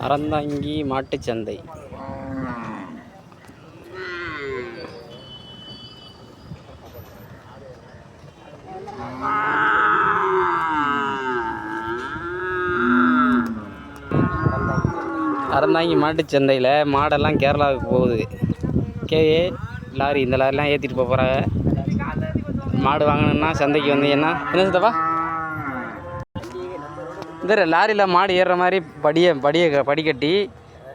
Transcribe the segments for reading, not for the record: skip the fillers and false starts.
அறந்தாங்கி மாட்டுச்சந்தை. அறந்தாங்கி மாட்டுச்சந்தையில் மாடெல்லாம் கேரளாவுக்கு போகுது. கேஏ லாரி, இந்த லாரிலாம் ஏற்றிட்டு போகிறாங்க. மாடு வாங்கணுன்னா சந்தைக்கு வந்தீங்கன்னா என்ன சித்தப்பா, இந்த லாரியில் மாடு ஏறுற மாதிரி படிக்கட்டி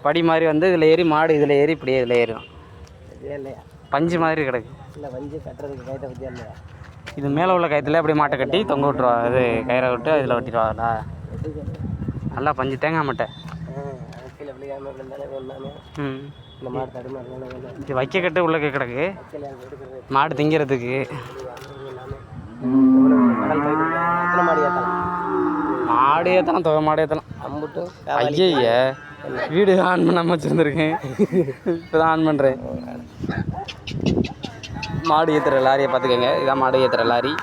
படி மாதிரி வந்து இதில் ஏறி மாடு இதில் ஏறி இப்படியே இதில் ஏறிடும். பஞ்சு மாதிரி கிடக்கு. இல்லை பஞ்சு கட்டுறதுக்கு கயிறை பற்றி இல்லையா, இது மேலே உள்ள கயத்தில் அப்படியே மாட்டை கட்டி தொங்க விட்டுருவா. இது கயிறை விட்டு இதில் ஒட்டிடுவாங்களா. நல்லா பஞ்சு தேங்காய் மாட்டை. இது வைக்க கட்டு உள்ள கிடக்கு மாடு திங்கிறதுக்கு. மாடு ஏற்றலாம், தொகை மாடு ஏற்றலாம். ஐய வீடு ஆன் பண்ணாமல் வச்சுருந்துருக்கேன், இப்போ தான் ஆன் பண்ணுறேன். மாடு ஏற்றுற லாரியை பார்த்துக்கோங்க. இதான் மாடு ஏற்றுற லாரி.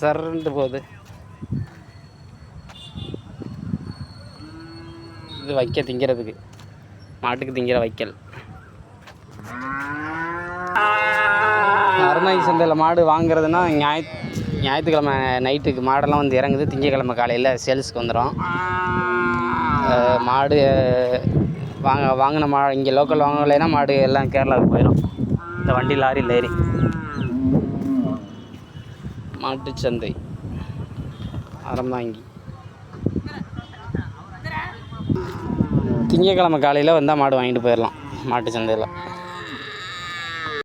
சரண்டு போகுது. இது வைக்க திங்கிறதுக்கு, மாட்டுக்கு திங்கிற வைக்கல். அறந்தாங்கி சந்தையில் மாடு வாங்குறதுன்னா ஞாயிற்றுக்கிழமை நைட்டுக்கு மாடெல்லாம் வந்து இறங்குது. திங்கக்கிழமை காலையில் சேல்ஸுக்கு வந்துடும். மாடு வாங்கின இங்கே லோக்கல் வாங்கலைன்னா மாடு எல்லாம் கேரளாவுக்கு போயிடும். இந்த வண்டி லாரியில் ஏறி. மாட்டுச்சந்தை அறந்தாங்கி. திங்கக்கிழமை காலையில் வந்தால் மாடு வாங்கிட்டு போயிடலாம் மாட்டு சந்தையில்.